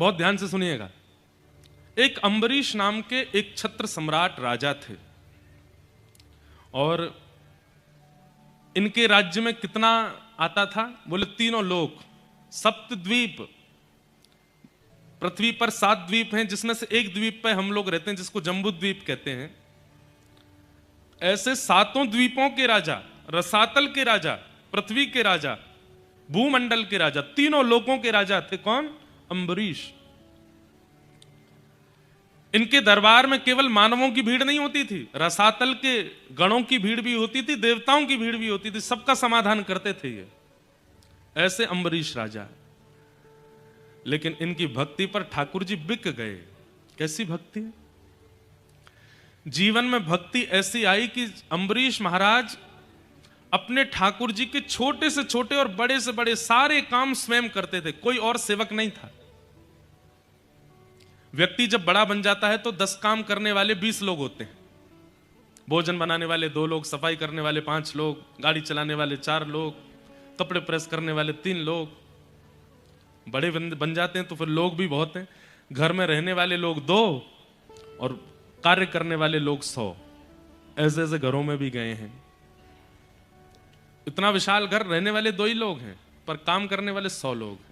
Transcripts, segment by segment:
बहुत ध्यान से सुनिएगा। एक अम्बरीश नाम के एक छत्र सम्राट राजा थे, और इनके राज्य में कितना आता था? बोले तीनों लोक, सप्तद्वीप। पृथ्वी पर 7 द्वीप हैं, जिसमें से एक द्वीप पे हम लोग रहते हैं, जिसको जम्बू द्वीप कहते हैं। ऐसे 7 द्वीपों के राजा, रसातल के राजा, पृथ्वी के राजा, भूमंडल के राजा, तीनों लोकों के राजा थे। कौन? अम्बरीश। इनके दरबार में केवल मानवों की भीड़ नहीं होती थी, रसातल के गणों की भीड़ भी होती थी, देवताओं की भीड़ भी होती थी, सबका समाधान करते थे ये। ऐसे अम्बरीश राजा। लेकिन इनकी भक्ति पर ठाकुर जी बिक गए। कैसी भक्ति? जीवन में भक्ति ऐसी आई कि अम्बरीश महाराज अपने ठाकुर जी के छोटे से छोटे और बड़े से बड़े सारे काम स्वयं करते थे, कोई और सेवक नहीं था। व्यक्ति जब बड़ा बन जाता है तो 10 काम करने वाले 20 लोग होते हैं। भोजन बनाने वाले 2 लोग, सफाई करने वाले 5 लोग, गाड़ी चलाने वाले 4 लोग, कपड़े प्रेस करने वाले 3 लोग। बड़े बन जाते हैं तो फिर लोग भी बहुत हैं। घर में रहने वाले लोग 2 और कार्य करने वाले लोग 100। ऐसे ऐसे घरों में भी गए हैं। इतना विशाल घर, रहने वाले 2 ही लोग हैं, पर काम करने वाले 100 लोग हैं।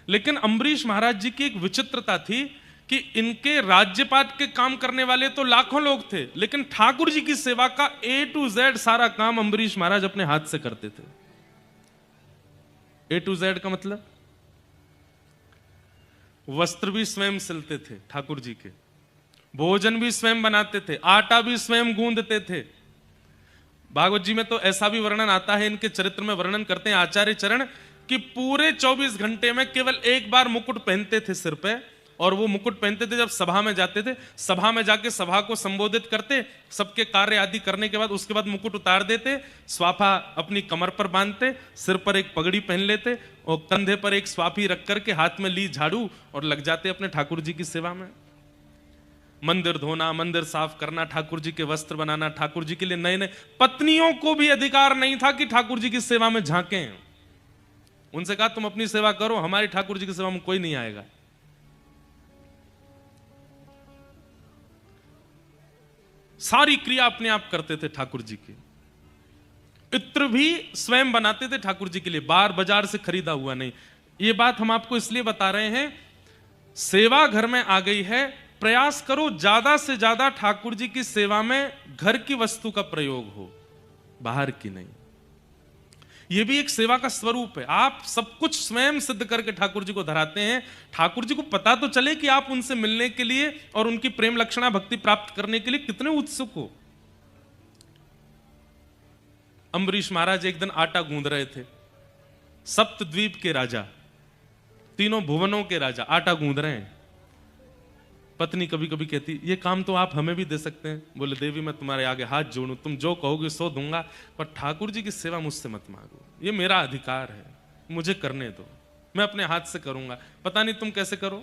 लेकिन अम्बरीश महाराज जी की एक विचित्रता थी कि इनके राज्यपाट के काम करने वाले तो लाखों लोग थे, लेकिन ठाकुर जी की सेवा का A to Z सारा काम अम्बरीश महाराज अपने हाथ से करते थे। A to Z का मतलब, वस्त्र भी स्वयं सिलते थे ठाकुर जी के, भोजन भी स्वयं बनाते थे, आटा भी स्वयं गूंदते थे। भागवत जी में तो ऐसा भी वर्णन आता है, इनके चरित्र में वर्णन करते हैं आचार्य चरण, कि पूरे 24 घंटे में केवल एक बार मुकुट पहनते थे सिर पे, और वो मुकुट पहनते थे जब सभा में जाते थे। सभा में जाके सभा को संबोधित करते, सबके कार्य आदि करने के बाद उसके बाद मुकुट उतार देते, स्वाफा अपनी कमर पर बांधते, सिर पर एक पगड़ी पहन लेते और कंधे पर एक स्वाफी रख करके हाथ में ली झाड़ू और लग जाते अपने ठाकुर जी की सेवा में। मंदिर धोना, मंदिर साफ करना, ठाकुर जी के वस्त्र बनाना, ठाकुर जी के लिए नए नए। पत्नियों को भी अधिकार नहीं था कि ठाकुर जी की सेवा में झांकें। उनसे कहा तुम अपनी सेवा करो, हमारी ठाकुर जी की सेवा में कोई नहीं आएगा। सारी क्रिया अपने आप करते थे ठाकुर जी की। इत्र भी स्वयं बनाते थे ठाकुर जी के लिए, बाजार से खरीदा हुआ नहीं। ये बात हम आपको इसलिए बता रहे हैं, सेवा घर में आ गई है, प्रयास करो ज्यादा से ज्यादा ठाकुर जी की सेवा में घर की वस्तु का प्रयोग हो, बाहर की नहीं। यह भी एक सेवा का स्वरूप है। आप सब कुछ स्वयं सिद्ध करके ठाकुर जी को धराते हैं। ठाकुर जी को पता तो चले कि आप उनसे मिलने के लिए और उनकी प्रेम लक्षणा भक्ति प्राप्त करने के लिए कितने उत्सुक हो। अम्बरीश महाराज एक दिन आटा गूंद रहे थे। सप्तद्वीप के राजा, तीनों भुवनों के राजा आटा गूंद रहे हैं। पत्नी कभी कभी कहती, ये काम तो आप हमें भी दे सकते हैं। बोले, देवी मैं तुम्हारे आगे हाथ जोड़ूं, तुम जो कहोगे सो दूंगा, पर ठाकुर जी की सेवा मुझसे मत मांगो, ये मेरा अधिकार है, मुझे करने दो, मैं अपने हाथ से करूंगा। पता नहीं तुम कैसे करो।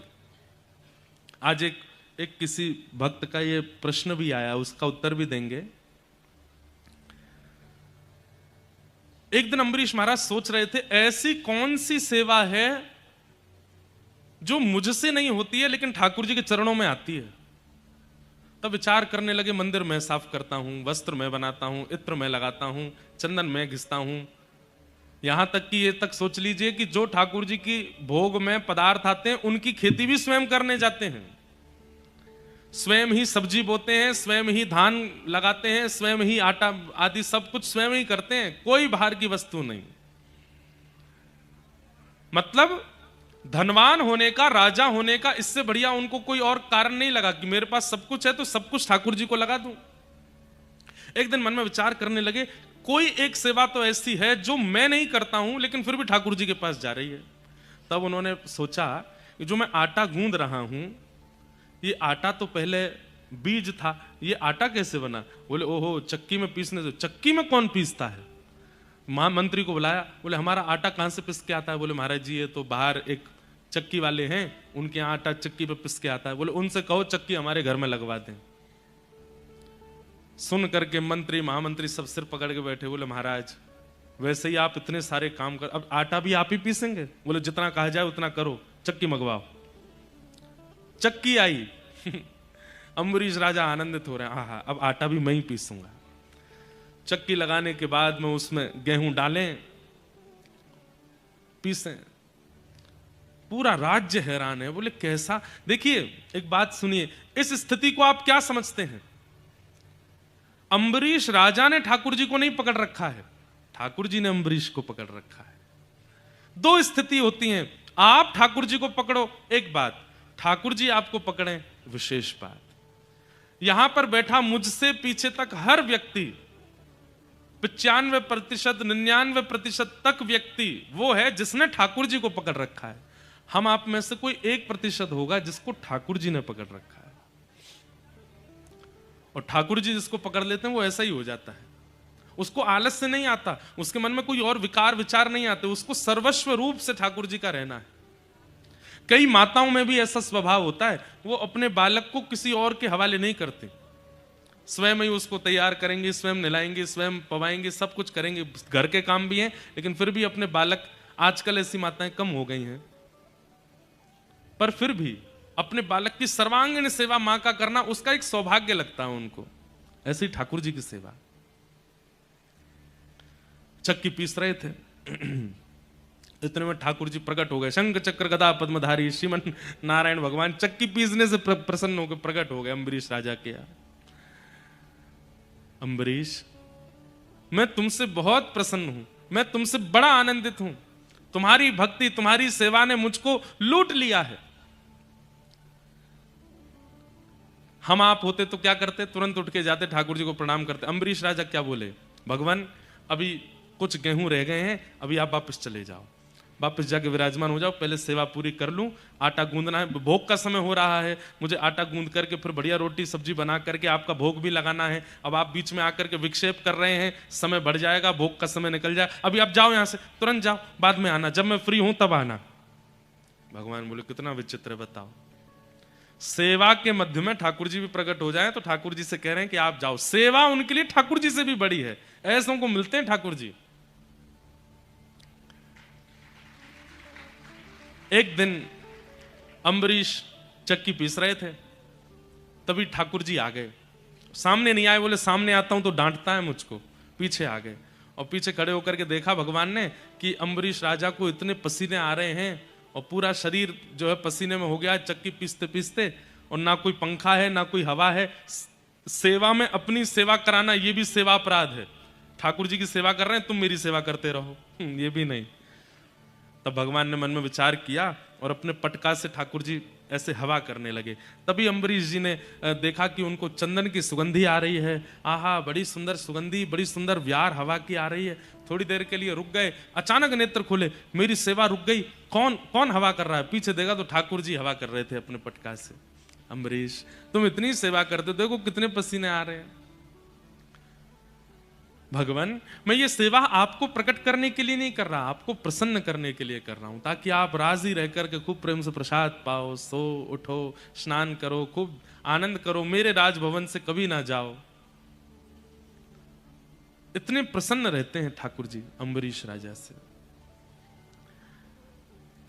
आज एक किसी भक्त का ये प्रश्न भी आया, उसका उत्तर भी देंगे। एक दिन अम्बरीश महाराज सोच रहे थे, ऐसी कौन सी सेवा है जो मुझसे नहीं होती है लेकिन ठाकुर जी के चरणों में आती है। तब विचार करने लगे, मंदिर मैं साफ करता हूं, वस्त्र मैं बनाता हूं, इत्र मैं लगाता हूं, चंदन मैं घिसता हूं, यहां तक कि ये तक सोच लीजिए कि जो ठाकुर जी की भोग में पदार्थ आते हैं उनकी खेती भी स्वयं करने जाते हैं। स्वयं ही सब्जी बोते हैं, स्वयं ही धान लगाते हैं, स्वयं ही आटा आदि सब कुछ स्वयं ही करते हैं, कोई बाहर की वस्तु नहीं। मतलब धनवान होने का, राजा होने का इससे बढ़िया उनको कोई और कारण नहीं लगा कि मेरे पास सब कुछ है तो सब कुछ ठाकुर जी को लगा दूं। एक दिन मन में विचार करने लगे, कोई एक सेवा तो ऐसी है जो मैं नहीं करता हूं लेकिन फिर भी ठाकुर जी के पास जा रही है। तब उन्होंने सोचा कि जो मैं आटा गूंद रहा हूं, ये आटा तो पहले बीज था, ये आटा कैसे बना? बोले, ओहो, चक्की में पीसने से। चक्की में कौन पीसता है? महामंत्री को बुलाया, बोले हमारा आटा कहां से पिस के आता है? बोले, महाराज जी ये तो बाहर एक चक्की वाले हैं, उनके यहाँ आटा चक्की पे पिस के आता है। बोले, उनसे कहो चक्की हमारे घर में लगवा दें। सुन करके मंत्री महामंत्री सब सिर पकड़ के बैठे। बोले, महाराज वैसे ही आप इतने सारे काम कर, अब आटा भी आप ही पीसेंगे? बोले, जितना कहा जाए उतना करो, चक्की मंगवाओ। चक्की आई। अम्बरीश राजा आनंदित हो रहे हैं, आहा अब आटा भी मैं ही पीसूंगा। चक्की लगाने के बाद में उसमें गेहूं डालें, पीसें। पूरा राज्य हैरान है, बोले कैसा। देखिए एक बात सुनिए, इस स्थिति को आप क्या समझते हैं? अम्बरीश राजा ने ठाकुर जी को नहीं पकड़ रखा है, ठाकुर जी ने अम्बरीश को पकड़ रखा है। दो स्थिति होती हैं, आप ठाकुर जी को पकड़ो एक बात, ठाकुर जी आपको पकड़े विशेष बात। यहां पर बैठा मुझसे पीछे तक हर व्यक्ति 95%, 99% तक व्यक्ति वो है जिसने ठाकुर जी को पकड़ रखा है। हम आप में से कोई 1% होगा जिसको ठाकुर जी ने पकड़ रखा है। और ठाकुर जी जिसको पकड़ लेते हैं वो ऐसा ही हो जाता है। उसको आलस से नहीं आता, उसके मन में कोई और विकार विचार नहीं आते, उसको सर्वस्व रूप से ठाकुर जी का रहना है। कई माताओं में भी ऐसा स्वभाव होता है, वो अपने बालक को किसी और के हवाले नहीं करते, स्वयं ही उसको तैयार करेंगे, स्वयं नहलाएंगे, स्वयं पवाएंगे, सब कुछ करेंगे, घर के काम भी हैं, लेकिन फिर भी अपने बालक, आजकल ऐसी माताएं कम हो गई हैं, पर फिर भी अपने बालक की सर्वांगीण सेवा मां का करना उसका एक सौभाग्य लगता है उनको। ऐसी ठाकुर जी की सेवा। चक्की पीस रहे थे, इतने में ठाकुर जी प्रकट हो गए, शंख चक्र गदा पद्मधारी श्रीमन नारायण भगवान चक्की पीसने से प्रसन्न होकर प्रकट हो गए अम्बरीश राजा के यहाँ। अम्बरीश, मैं तुमसे बहुत प्रसन्न हूं, मैं तुमसे बड़ा आनंदित हूं, तुम्हारी भक्ति, तुम्हारी सेवा ने मुझको लूट लिया है। हम आप होते तो क्या करते? तुरंत उठ के जाते, ठाकुर जी को प्रणाम करते। अम्बरीश राजा क्या बोले? भगवान अभी कुछ गेहूं रह गए हैं, अभी आप वापस चले जाओ, वापस जाके विराजमान हो जाओ, पहले सेवा पूरी कर लूं, आटा गूंदना है, भोग का समय हो रहा है, मुझे आटा गूंद करके फिर बढ़िया रोटी सब्जी बना करके आपका भोग भी लगाना है। अब आप बीच में आकर के विक्षेप कर रहे हैं, समय बढ़ जाएगा, भोग का समय निकल जाए, अभी आप जाओ यहां से, तुरंत जाओ, बाद में आना, जब मैं फ्री हूं तब आना। भगवान बोले कितना विचित्र है बताओ, सेवा के मध्य में ठाकुर जी भी प्रकट हो जाए तो ठाकुर जी से कह रहे हैं कि आप जाओ, सेवा उनके लिए ठाकुर जी से भी बड़ी है। ऐसों को मिलते हैं ठाकुर जी। एक दिन अम्बरीश चक्की पीस रहे थे, तभी ठाकुर जी आ गए। सामने नहीं आए, बोले सामने आता हूं तो डांटता है मुझको, पीछे आ गए और पीछे खड़े होकर के देखा भगवान ने कि अम्बरीश राजा को इतने पसीने आ रहे हैं और पूरा शरीर जो है पसीने में हो गया है चक्की पीसते पीसते, और ना कोई पंखा है ना कोई हवा है। सेवा में अपनी सेवा कराना ये भी सेवा अपराध है। ठाकुर जी की सेवा कर रहे हैं, तुम मेरी सेवा करते रहो, ये भी नहीं। तब भगवान ने मन में विचार किया और अपने पटका से ठाकुर जी ऐसे हवा करने लगे। तभी अम्बरीश जी ने देखा कि उनको चंदन की सुगंधी आ रही है, आहा बड़ी सुंदर सुगंधी, बड़ी सुंदर व्यार हवा की आ रही है। थोड़ी देर के लिए रुक गए, अचानक नेत्र खोले, मेरी सेवा रुक गई, कौन कौन हवा कर रहा है? पीछे देखा तो ठाकुर जी हवा कर रहे थे अपने पटका से। अम्बरीश तुम इतनी सेवा करते हो, देखो कितने पसीने आ रहे हैं। भगवान मैं ये सेवा आपको प्रकट करने के लिए नहीं कर रहा, आपको प्रसन्न करने के लिए कर रहा हूं, ताकि आप राजी रह करके खूब प्रेम से प्रसाद पाओ, सो उठो, स्नान करो, खूब आनंद करो, मेरे राजभवन से कभी ना जाओ। इतने प्रसन्न रहते हैं ठाकुर जी अम्बरीश राजा से।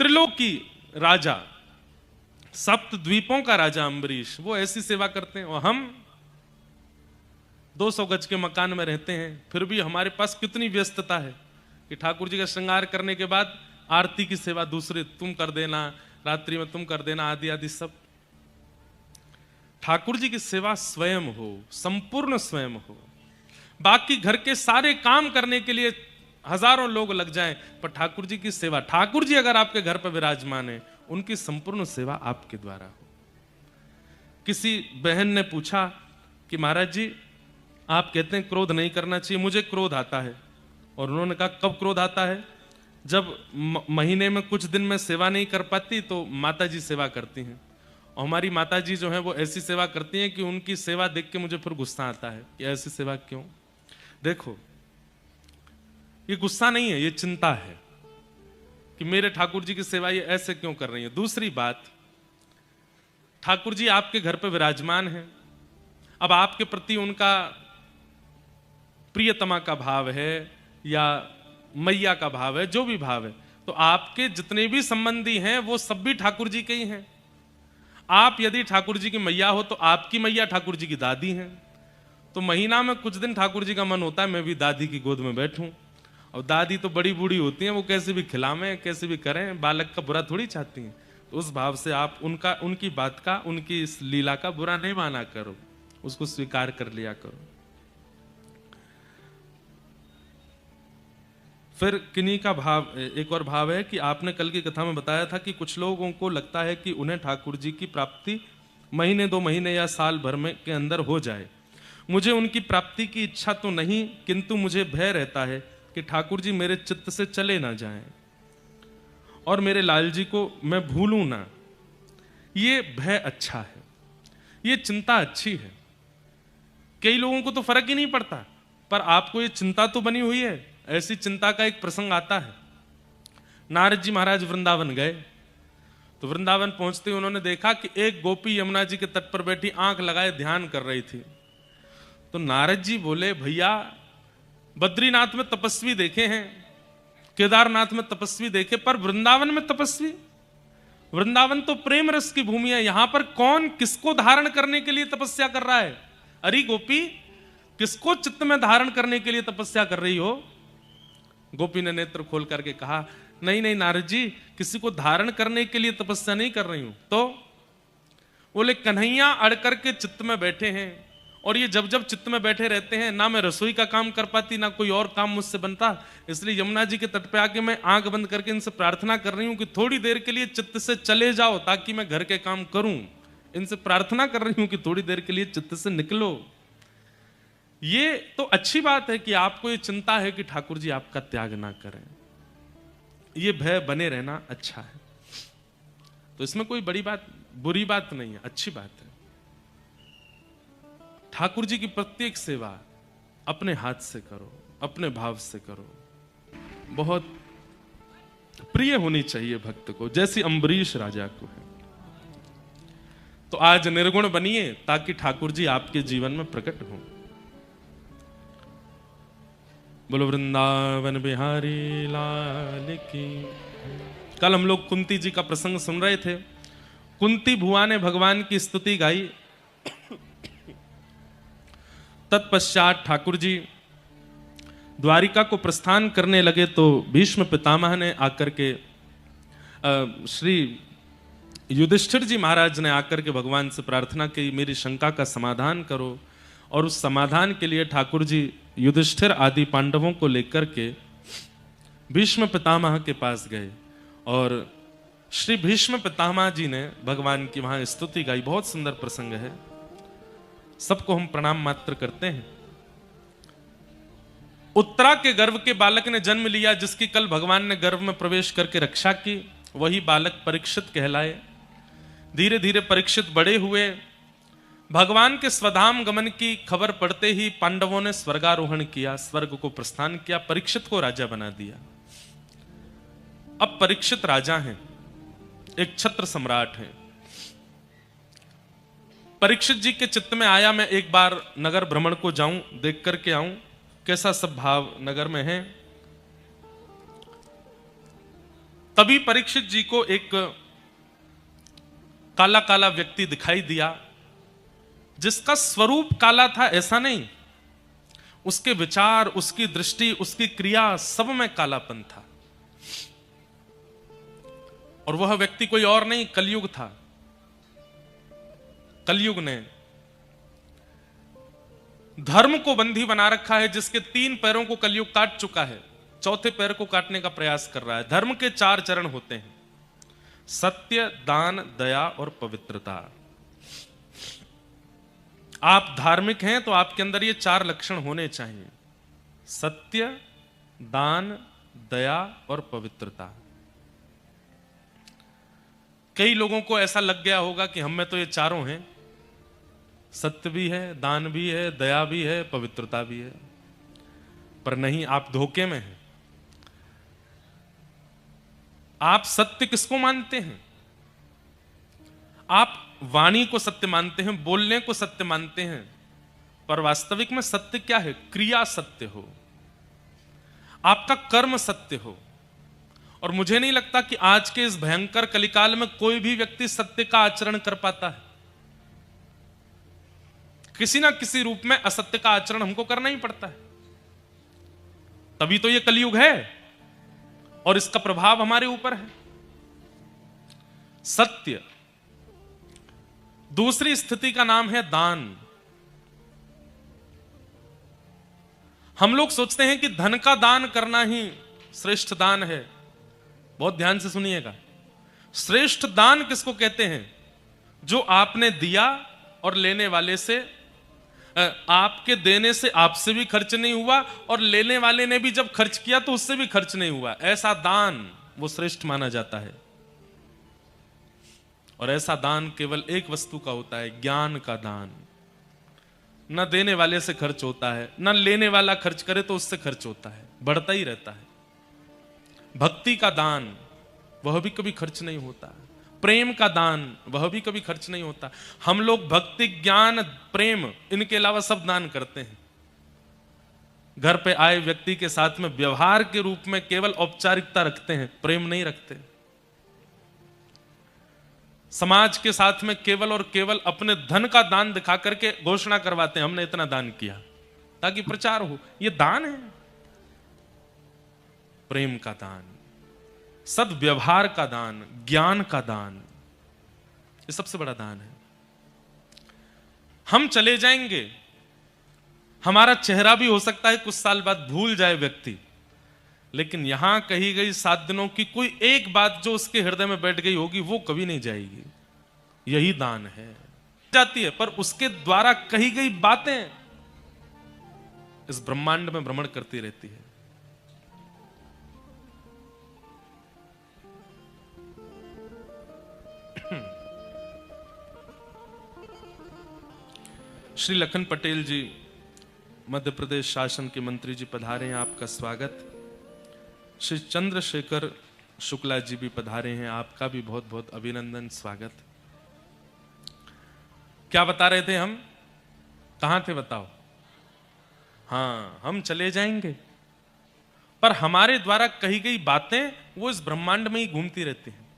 त्रिलोकी राजा, सप्त द्वीपों का राजा अम्बरीश, वो ऐसी सेवा करते हैं, और हम 200 गज के मकान में रहते हैं, फिर भी हमारे पास कितनी व्यस्तता है कि ठाकुर जी का श्रृंगार करने के बाद आरती की सेवा दूसरे तुम कर देना, रात्रि में तुम कर देना, आदि आदि सब। ठाकुर जी की सेवा स्वयं हो, संपूर्ण स्वयं हो। बाकी घर के सारे काम करने के लिए हजारों लोग लग जाएं, पर ठाकुर जी की सेवा, ठाकुर जी अगर आपके घर पर विराजमान है, उनकी संपूर्ण सेवा आपके द्वारा हो। किसी बहन ने पूछा कि महाराज जी आप कहते हैं क्रोध नहीं करना चाहिए, मुझे क्रोध आता है। और उन्होंने कहा कब क्रोध आता है? जब महीने में कुछ दिन में सेवा नहीं कर पाती तो माता जी सेवा करती हैं, और हमारी माता जी जो है वो ऐसी सेवा करती हैं कि उनकी सेवा देख के मुझे फिर गुस्सा आता है कि ऐसी सेवा क्यों। देखो ये गुस्सा नहीं है, ये चिंता है कि मेरे ठाकुर जी की सेवा ये ऐसे क्यों कर रही है। दूसरी बात, ठाकुर जी आपके घर पे विराजमान है, अब आपके प्रति उनका प्रियतमा का भाव है या मैया का भाव है, जो भी भाव है, तो आपके जितने भी संबंधी हैं वो सब भी ठाकुर जी के ही हैं। आप यदि ठाकुर जी की मैया हो तो आपकी मैया ठाकुर जी की दादी हैं। तो महीना में कुछ दिन ठाकुर जी का मन होता है मैं भी दादी की गोद में बैठूं। और दादी तो बड़ी बूढ़ी होती हैं, वो कैसे भी खिलावें कैसे भी करें, बालक का बुरा थोड़ी चाहती हैं। तो उस भाव से आप उनकी बात का, उनकी इस लीला का बुरा नहीं माना करो, उसको स्वीकार कर लिया करो। फिर किन्हीं का भाव, एक और भाव है कि आपने कल की कथा में बताया था कि कुछ लोगों को लगता है कि उन्हें ठाकुर जी की प्राप्ति महीने 2 महीने या साल भर में के अंदर हो जाए। मुझे उनकी प्राप्ति की इच्छा तो नहीं, किंतु मुझे भय रहता है कि ठाकुर जी मेरे चित्त से चले ना जाएं और मेरे लाल जी को मैं भूलूं ना। ये भय अच्छा है, ये चिंता अच्छी है। कई लोगों को तो फर्क ही नहीं पड़ता, पर आपको ये चिंता तो बनी हुई है। ऐसी चिंता का एक प्रसंग आता है। नारद जी महाराज वृंदावन गए, तो वृंदावन पहुंचते ही उन्होंने देखा कि एक गोपी यमुना जी के तट पर बैठी आंख लगाए ध्यान कर रही थी। तो नारद जी बोले, भैया बद्रीनाथ में तपस्वी देखे हैं, केदारनाथ में तपस्वी देखे, पर वृंदावन में तपस्वी? वृंदावन तो प्रेम रस की भूमि है, यहां पर कौन किसको धारण करने के लिए तपस्या कर रहा है? अरे गोपी, किसको चित्त में धारण करने के लिए तपस्या कर रही हो? गोपी ने नेत्र खोल करके कहा, नहीं नहीं नारद जी, किसी को धारण करने के लिए तपस्या नहीं कर रही हूं। तो बोले, कन्हैया अड़ करके चित्त में बैठे हैं, और ये जब जब चित्त में बैठे रहते हैं, ना मैं रसोई का काम कर पाती, ना कोई और काम मुझसे बनता, इसलिए यमुना जी के तट पे आके मैं आंख बंद करके इनसे प्रार्थना कर रही हूं कि थोड़ी देर के लिए चित्त से चले जाओ ताकि मैं घर के काम करूं। इनसे प्रार्थना कर रही हूं कि थोड़ी देर के लिए चित्त से निकलो। ये तो अच्छी बात है कि आपको ये चिंता है कि ठाकुर जी आपका त्याग ना करें, ये भय बने रहना अच्छा है। तो इसमें कोई बड़ी बात, बुरी बात नहीं है, अच्छी बात है। ठाकुर जी की प्रत्येक सेवा अपने हाथ से करो, अपने भाव से करो। बहुत प्रिय होनी चाहिए भक्त को, जैसी अम्बरीश राजा को है। तो आज निर्गुण बनिए ताकि ठाकुर जी आपके जीवन में प्रकट हों। बोलो वृंदावन बिहारी लाल की। कल हम लोग कुंती जी का प्रसंग सुन रहे थे। कुंती भुआ ने भगवान की स्तुति गाई। तत्पश्चात ठाकुर जी द्वारिका को प्रस्थान करने लगे तो भीष्म पितामह ने आकर के श्री युधिष्ठिर जी महाराज ने आकर के भगवान से प्रार्थना की, मेरी शंका का समाधान करो। और उस समाधान के लिए ठाकुर जी युधिष्ठिर आदि पांडवों को लेकर के भीष्म पितामह के पास गए, और श्री भीष्म पितामह जी ने भगवान की वहां स्तुति गाई। बहुत सुंदर प्रसंग है, सबको हम प्रणाम मात्र करते हैं। उत्तरा के गर्भ के बालक ने जन्म लिया, जिसकी कल भगवान ने गर्भ में प्रवेश करके रक्षा की, वही बालक परीक्षित कहलाए। धीरे धीरे परीक्षित बड़े हुए। भगवान के स्वधाम गमन की खबर पड़ते ही पांडवों ने स्वर्गारोहण किया, स्वर्ग को प्रस्थान किया, परीक्षित को राजा बना दिया। अब परीक्षित राजा हैं, एक छत्र सम्राट हैं। परीक्षित जी के चित्त में आया, मैं एक बार नगर भ्रमण को जाऊं, देख करके आऊं कैसा सब भाव नगर में है। तभी परीक्षित जी को एक काला काला व्यक्ति दिखाई दिया, जिसका स्वरूप काला था ऐसा नहीं, उसके विचार, उसकी दृष्टि, उसकी क्रिया सब में कालापन था। और वह व्यक्ति कोई और नहीं, कलयुग था। कलयुग ने धर्म को बंधी बना रखा है, जिसके 3 पैरों को कलयुग काट चुका है, चौथे पैर को काटने का प्रयास कर रहा है। धर्म के 4 चरण होते हैं, सत्य, दान, दया और पवित्रता। आप धार्मिक हैं तो आपके अंदर ये 4 लक्षण होने चाहिए, सत्य, दान, दया और पवित्रता। कई लोगों को ऐसा लग गया होगा कि हम में तो ये चारों हैं, सत्य भी है, दान भी है, दया भी है, पवित्रता भी है। पर नहीं, आप धोखे में हैं। आप सत्य किसको मानते हैं? आप वाणी को सत्य मानते हैं, बोलने को सत्य मानते हैं, पर वास्तविक में सत्य क्या है? क्रिया सत्य हो, आपका कर्म सत्य हो, और मुझे नहीं लगता कि आज के इस भयंकर कलिकाल में कोई भी व्यक्ति सत्य का आचरण कर पाता है। किसी ना किसी रूप में असत्य का आचरण हमको करना ही पड़ता है, तभी तो ये कलयुग है और इसका प्रभाव हमारे ऊपर है। सत्य। दूसरी स्थिति का नाम है दान। हम लोग सोचते हैं कि धन का दान करना ही श्रेष्ठ दान है। बहुत ध्यान से सुनिएगा, श्रेष्ठ दान किसको कहते हैं? जो आपने दिया और लेने वाले से, आपके देने से आपसे भी खर्च नहीं हुआ और लेने वाले ने भी जब खर्च किया तो उससे भी खर्च नहीं हुआ, ऐसा दान वो श्रेष्ठ माना जाता है। और ऐसा दान केवल एक वस्तु का होता है, ज्ञान का दान। न देने वाले से खर्च होता है, न लेने वाला खर्च करे तो उससे खर्च होता है, बढ़ता ही रहता है। भक्ति का दान, वह भी कभी खर्च नहीं होता। प्रेम का दान, वह भी कभी खर्च नहीं होता। हम लोग भक्ति, ज्ञान, प्रेम, इनके अलावा सब दान करते हैं। घर पे आए व्यक्ति के साथ में व्यवहार के रूप में केवल औपचारिकता रखते हैं, प्रेम नहीं रखते। समाज के साथ में केवल और केवल अपने धन का दान दिखा करके घोषणा करवाते हैं हमने इतना दान किया, ताकि प्रचार हो। यह दान है। प्रेम का दान, सद्व्यवहार का दान, ज्ञान का दान, ये सबसे बड़ा दान है। हम चले जाएंगे, हमारा चेहरा भी हो सकता है कुछ साल बाद भूल जाए व्यक्ति, लेकिन यहां कही गई 7 दिनों की कोई एक बात जो उसके हृदय में बैठ गई होगी वो कभी नहीं जाएगी। यही दान है। जाती है, पर उसके द्वारा कही गई बातें इस ब्रह्मांड में भ्रमण करती रहती है। श्री लखन पटेल जी, मध्य प्रदेश शासन के मंत्री जी पधारे हैं, आपका स्वागत। श्री चंद्रशेखर शुक्ला जी भी पधारे हैं, आपका भी बहुत बहुत अभिनंदन, स्वागत। क्या बता रहे थे हम? कहां थे बताओ? हाँ, हम चले जाएंगे, पर हमारे द्वारा कही गई बातें वो इस ब्रह्मांड में ही घूमती रहती हैं।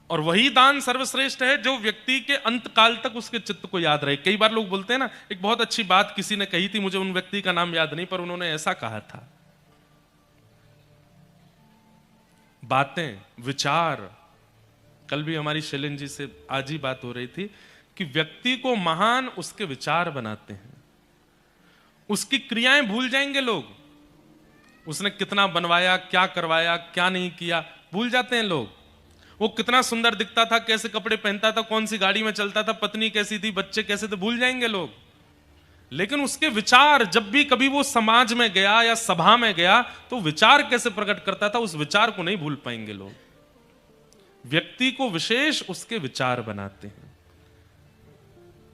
और वही दान सर्वश्रेष्ठ है जो व्यक्ति के अंत काल तक उसके चित्त को याद रहे। कई बार लोग बोलते हैं ना, एक बहुत अच्छी बात किसी ने कही थी, मुझे उन व्यक्ति का नाम याद नहीं, पर उन्होंने ऐसा कहा था। बातें, विचार, कल भी हमारी शैलेंद्र जी से आज ही बात हो रही थी कि व्यक्ति को महान उसके विचार बनाते हैं। उसकी क्रियाएं भूल जाएंगे लोग, उसने कितना बनवाया, क्या करवाया, क्या नहीं किया, भूल जाते हैं लोग। वो कितना सुंदर दिखता था, कैसे कपड़े पहनता था, कौन सी गाड़ी में चलता था, पत्नी कैसी थी, बच्चे कैसे थे, भूल जाएंगे लोग। लेकिन उसके विचार, जब भी कभी वो समाज में गया या सभा में गया तो विचार कैसे प्रकट करता था, उस विचार को नहीं भूल पाएंगे लोग। व्यक्ति को विशेष उसके विचार बनाते हैं।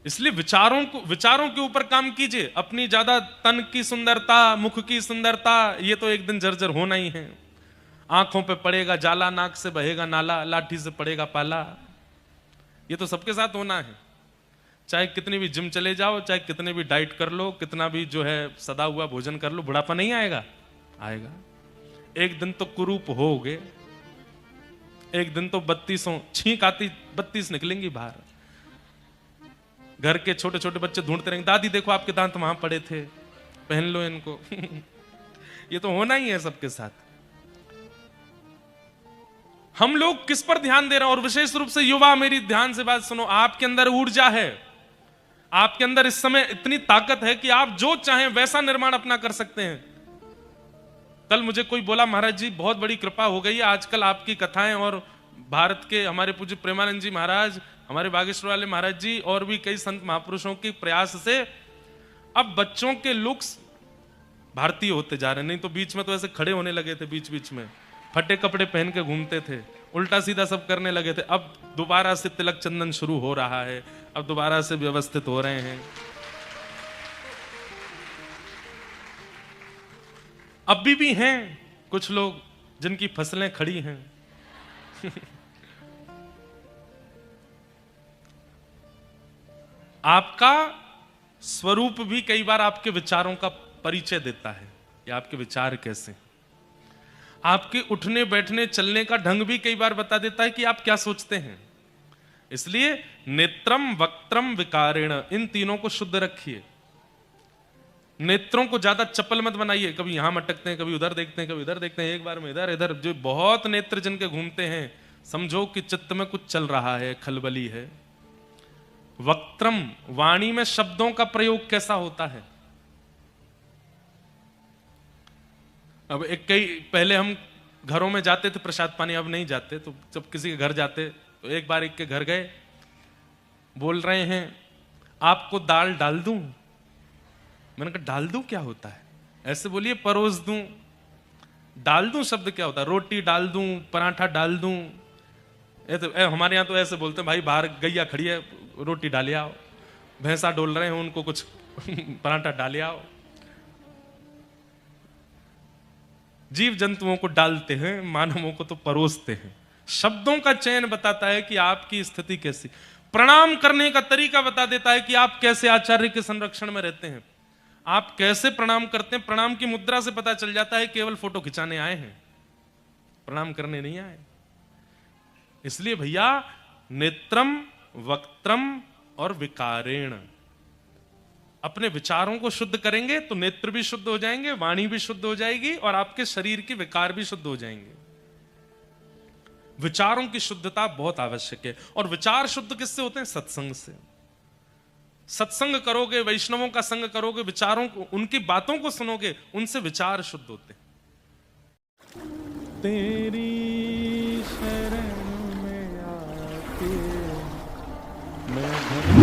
इसलिए विचारों के ऊपर काम कीजिए। अपनी ज्यादा तन की सुंदरता, मुख की सुंदरता, ये तो एक दिन जर्जर होना ही है। आंखों पे पड़ेगा जाला, नाक से बहेगा नाला, लाठी से पड़ेगा पाला, ये तो सबके साथ होना है। चाहे कितनी भी जिम चले जाओ, चाहे कितने भी डाइट कर लो, कितना भी जो है सदा हुआ भोजन कर लो, बुढ़ापा नहीं आएगा? आएगा। एक दिन तो कुरूप होगे, एक दिन तो 32 छींक आती 32 निकलेंगी बाहर। घर के छोटे छोटे बच्चे ढूंढते रहेंगे, दादी देखो आपके दांत वहां पड़े थे, पहन लो इनको। ये तो होना ही है सबके साथ। हम लोग किस पर ध्यान दे रहे हैं? और विशेष रूप से युवा, मेरी ध्यान से बात सुनो। आपके अंदर ऊर्जा है, आपके अंदर इस समय इतनी ताकत है कि आप जो चाहें वैसा निर्माण अपना कर सकते हैं। कल मुझे कोई बोला, महाराज जी बहुत बड़ी कृपा हो गई है आजकल आपकी कथाएं, और भारत के हमारे पूज्य प्रेमानंद जी महाराज, हमारे बागेश्वर वाले महाराज जी, और भी कई संत महापुरुषों के प्रयास से अब बच्चों के लुक्स भारतीय होते जा रहे हैं। नहीं तो बीच में तो ऐसे खड़े होने लगे थे, बीच बीच में फटे कपड़े पहन के घूमते थे, उल्टा सीधा सब करने लगे थे। अब दोबारा से तिलक चंदन शुरू हो रहा है, अब दोबारा से व्यवस्थित हो रहे हैं। अभी भी हैं कुछ लोग जिनकी फसलें खड़ी हैं। आपका स्वरूप भी कई बार आपके विचारों का परिचय देता है कि आपके विचार कैसे। आपके उठने बैठने चलने का ढंग भी कई बार बता देता है कि आप क्या सोचते हैं। इसलिए नेत्रम वक्त्रम विकारेण, इन तीनों को शुद्ध रखिए। नेत्रों को ज्यादा चपल मत बनाइए, कभी यहां मटकते हैं, कभी उधर देखते हैं, कभी इधर देखते हैं, एक बार में इधर इधर। जो बहुत नेत्र जिनके घूमते हैं, समझो कि चित्त में कुछ चल रहा है, खलबली है। वक्त्रम, वाणी में शब्दों का प्रयोग कैसा होता है। अब एक कई पहले हम घरों में जाते थे प्रसाद पानी, अब नहीं जाते। तो जब किसी के घर जाते तो एक बार एक के घर गए, बोल रहे हैं आपको दाल डाल दूं। मैंने कहा डाल दूं क्या होता है, ऐसे बोलिए परोस दूं। डाल दूं शब्द क्या होता है, रोटी डाल दूं, पराठा डाल दूं। हमारे यहां तो ऐसे बोलते हैं भाई बाहर गैया खड़ी है, रोटी डाले आओ। भैंसा डोल रहे हैं, उनको कुछ पराठा डाले आओ। जीव जंतुओं को डालते हैं, मानवों को तो परोसते हैं। शब्दों का चयन बताता है कि आपकी स्थिति कैसी। प्रणाम करने का तरीका बता देता है कि आप कैसे आचार्य के संरक्षण में रहते हैं, आप कैसे प्रणाम करते हैं। प्रणाम की मुद्रा से पता चल जाता है केवल फोटो खिंचाने आए हैं, प्रणाम करने नहीं आए। इसलिए भैया नेत्रम वक्त्रम और विकारेण, अपने विचारों को शुद्ध करेंगे तो नेत्र भी शुद्ध हो जाएंगे, वाणी भी शुद्ध हो जाएगी और आपके शरीर के विकार भी शुद्ध हो जाएंगे। विचारों की शुद्धता बहुत आवश्यक है। और विचार शुद्ध किससे होते हैं, सत्संग से। सत्संग करोगे, वैष्णवों का संग करोगे, विचारों को, उनकी बातों को सुनोगे, उनसे विचार शुद्ध होते हैं। तेरी शरण में आके मैं